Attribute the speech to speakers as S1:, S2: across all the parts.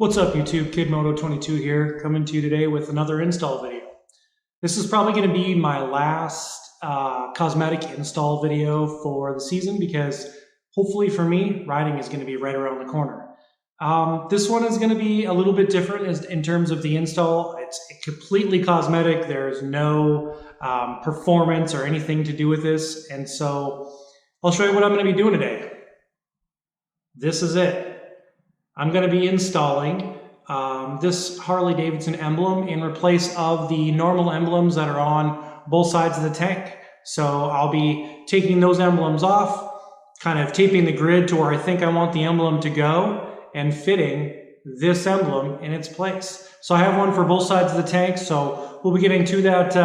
S1: What's up YouTube, KidMoto22 here, coming to you today with another install video. This is probably going to be my last cosmetic install video for the season because hopefully for me, riding is going to be right around the corner. This one is going to be a little bit different in terms of the install. It's completely cosmetic. There's no performance or anything to do with this, and so I'll show you what I'm going to be doing today. This is it. I'm going to be installing this Harley Davidson emblem in replace of the normal emblems that are on both sides of the tank. So I'll be taking those emblems off, kind of taping the grid to where I think I want the emblem to go, and fitting this emblem in its place. So I have one for both sides of the tank, so we'll be getting to that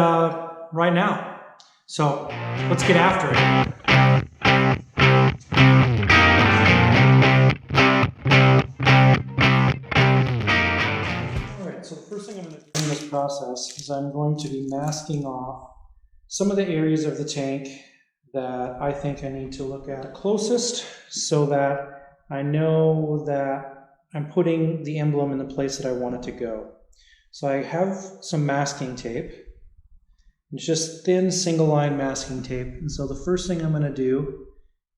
S1: right now. So let's get after it. So the first thing I'm going to do in this process is I'm going to be masking off some of the areas of the tank that I think I need to look at closest so that I know that I'm putting the emblem in the place that I want it to go. So I have some masking tape. It's just thin single line masking tape. And so the first thing I'm going to do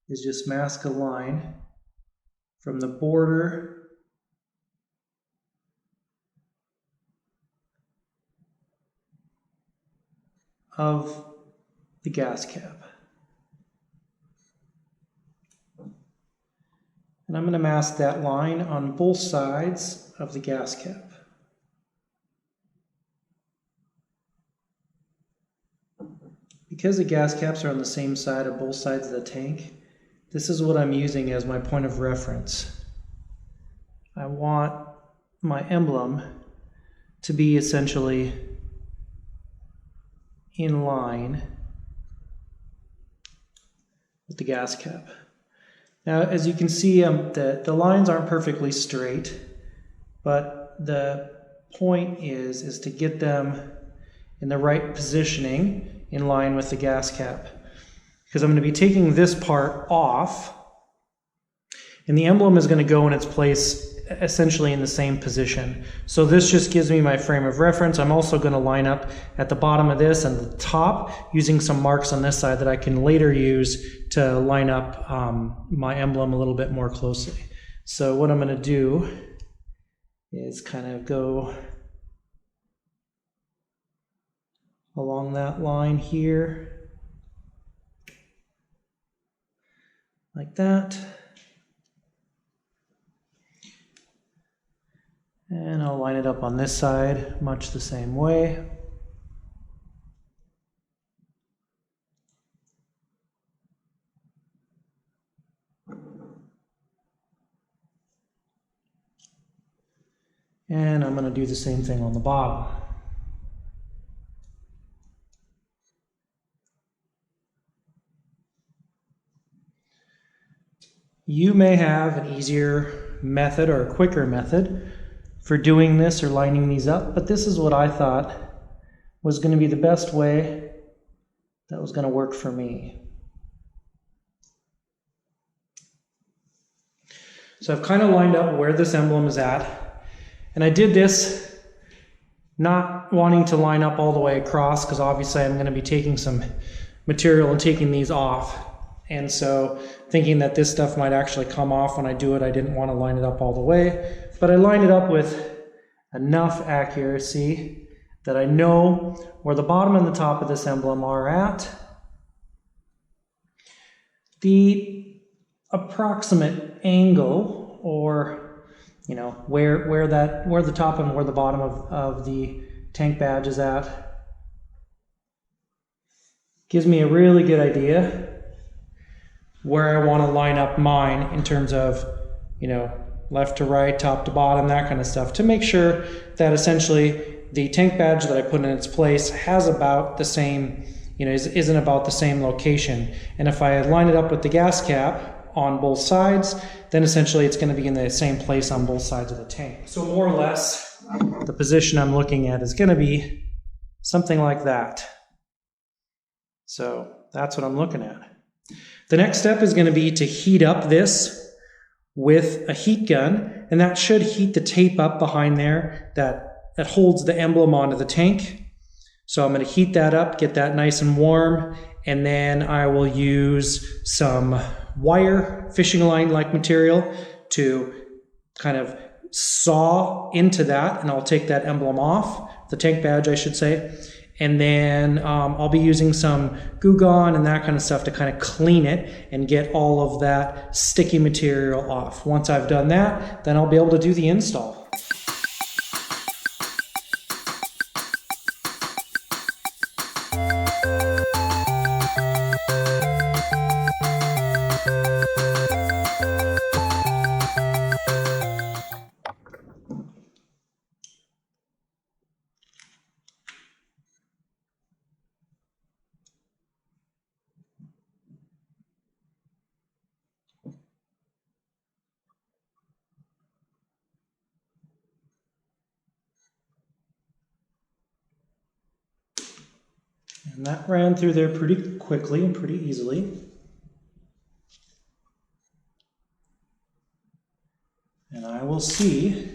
S1: is just mask a line from the border of the gas cap. And I'm going to mask that line on both sides of the gas cap. Because the gas caps are on the same side of both sides of the tank, this is what I'm using as my point of reference. I want my emblem to be essentially in line with the gas cap. Now, as you can see, the lines aren't perfectly straight, but the point is to get them in the right positioning in line with the gas cap. Because I'm going to be taking this part off, and the emblem is going to go in its place essentially in the same position. So this just gives me my frame of reference. I'm also going to line up at the bottom of this and the top using some marks on this side that I can later use to line up my emblem a little bit more closely. So what I'm going to do is kind of go along that line here, like that. And I'll line it up on this side much the same way. And I'm going to do the same thing on the bottom. You may have an easier method or a quicker method for doing this or lining these up, but this is what I thought was going to be the best way that was going to work for me. So I've kind of lined up where this emblem is at, and I did this not wanting to line up all the way across because obviously I'm going to be taking some material and taking these off, and so thinking that this stuff might actually come off when I do it, I didn't want to line it up all the way. But I lined it up with enough accuracy that I know where the bottom and the top of this emblem are at. The approximate angle, or where the top and where the bottom of the tank badge is at, gives me a really good idea where I want to line up mine in terms of, left to right, top to bottom, that kind of stuff, to make sure that essentially the tank badge that I put in its place has about the same, isn't about the same location. And if I line it up with the gas cap on both sides, then essentially it's going to be in the same place on both sides of the tank. So more or less, the position I'm looking at is going to be something like that. So that's what I'm looking at. The next step is going to be to heat up this with a heat gun, and that should heat the tape up behind there that holds the emblem onto the tank. So I'm going to heat that up, get that nice and warm, and then I will use some wire, fishing line-like material to kind of saw into that, and I'll take that emblem off, the tank badge I should say, and then I'll be using some Goo Gone and that kind of stuff to kind of clean it and get all of that sticky material off. Once I've done that, then I'll be able to do the install. And that ran through there pretty quickly and pretty easily. And I will see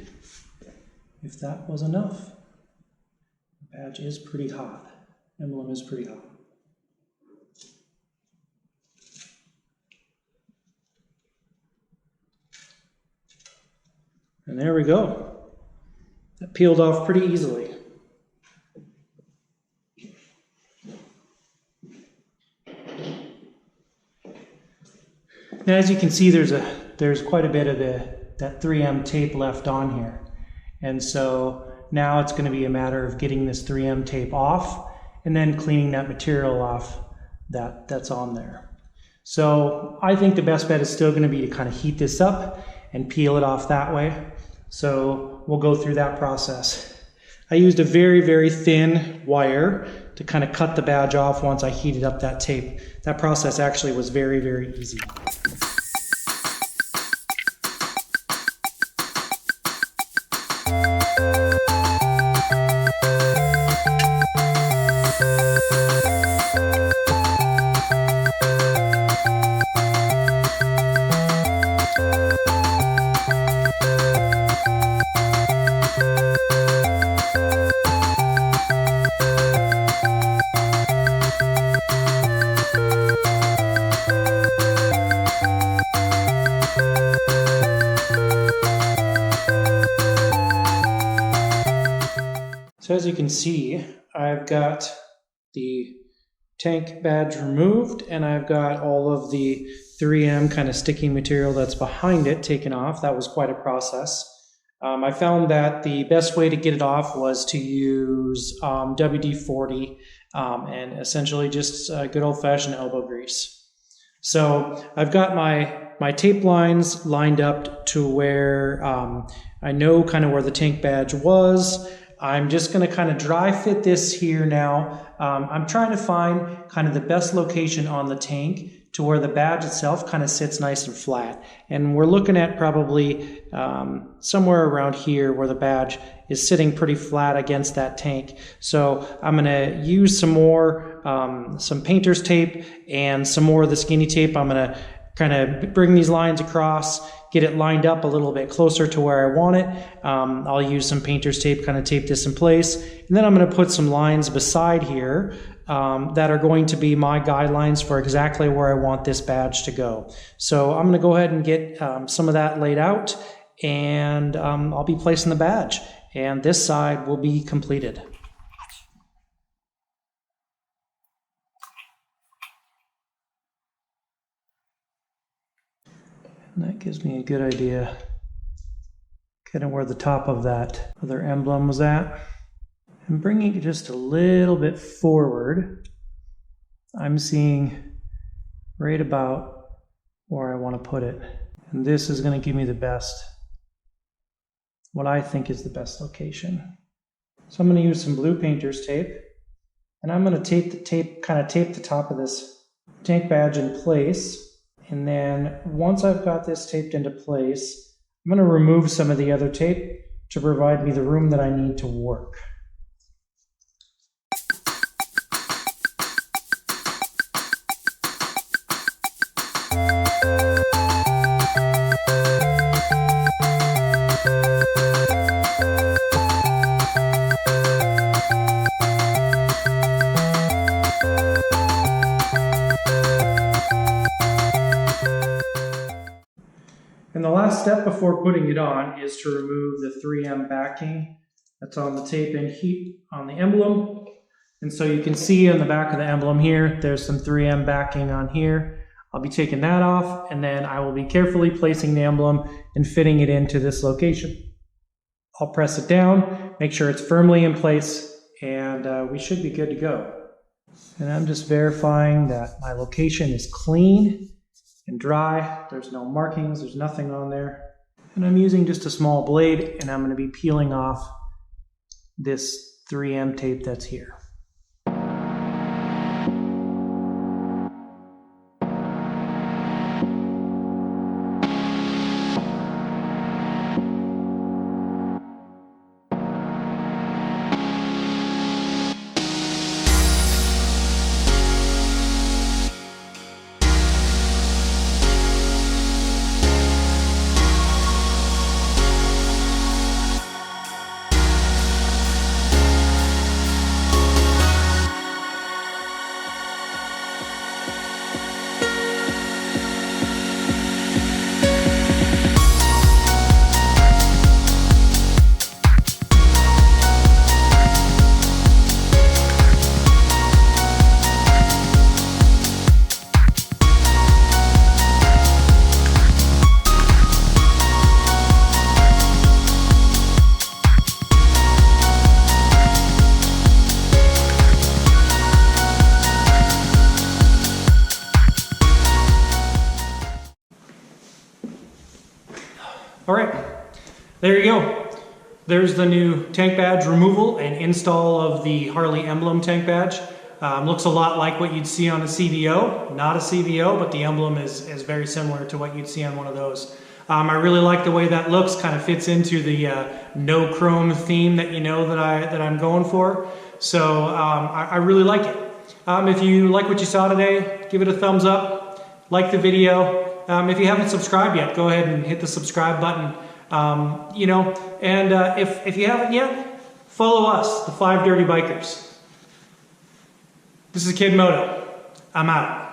S1: if that was enough. The badge is pretty hot. Emblem is pretty hot. And there we go. That peeled off pretty easily. Now, as you can see, there's quite a bit of that 3M tape left on here. And so now it's going to be a matter of getting this 3M tape off and then cleaning that material off that's on there. So I think the best bet is still going to be to kind of heat this up and peel it off that way. So we'll go through that process. I used a very, very thin wire to kind of cut the badge off once I heated up that tape. That process actually was very, very easy. So as you can see, I've got the tank badge removed and I've got all of the 3M kind of sticking material that's behind it taken off. That was quite a process. I found that the best way to get it off was to use WD-40 and essentially just good old-fashioned elbow grease. So I've got my tape lines lined up to where I know kind of where the tank badge was. I'm just going to kind of dry fit this here now. I'm trying to find kind of the best location on the tank to where the badge itself kind of sits nice and flat. And we're looking at probably somewhere around here where the badge is sitting pretty flat against that tank. So I'm going to use some more, some painter's tape and some more of the skinny tape. I'm going to kind of bring these lines across, get it lined up a little bit closer to where I want it. I'll use some painter's tape, kind of tape this in place. And then I'm going to put some lines beside here that are going to be my guidelines for exactly where I want this badge to go. So I'm going to go ahead and get some of that laid out, and I'll be placing the badge. And this side will be completed. And that gives me a good idea kind of where the top of that other emblem was at. And bringing it just a little bit forward, I'm seeing right about where I want to put it. And this is going to give me the best, what I think is the best location. So I'm going to use some blue painter's tape, and I'm going to kind of tape the top of this tank badge in place. And then once I've got this taped into place, I'm going to remove some of the other tape to provide me the room that I need to work. And the last step before putting it on is to remove the 3M backing that's on the tape and heat on the emblem. And so you can see on the back of the emblem here, there's some 3M backing on here. I'll be taking that off, and then I will be carefully placing the emblem and fitting it into this location. I'll press it down, make sure it's firmly in place, and we should be good to go. And I'm just verifying that my location is clean and dry. There's no markings, there's nothing on there. And I'm using just a small blade, and I'm going to be peeling off this 3M tape that's here. All right, there you go. There's the new tank badge removal and install of the Harley emblem tank badge. Looks a lot like what you'd see on a CVO, not a CVO, but the emblem is very similar to what you'd see on one of those. I really like the way that looks, kind of fits into the no chrome theme that you know that I'm going for. So I really like it. If you like what you saw today, give it a thumbs up, like the video. If you haven't subscribed yet, go ahead and hit the subscribe button. If you haven't yet, follow us, the 5 Dirty Bikers. This is Kid Moto. I'm out.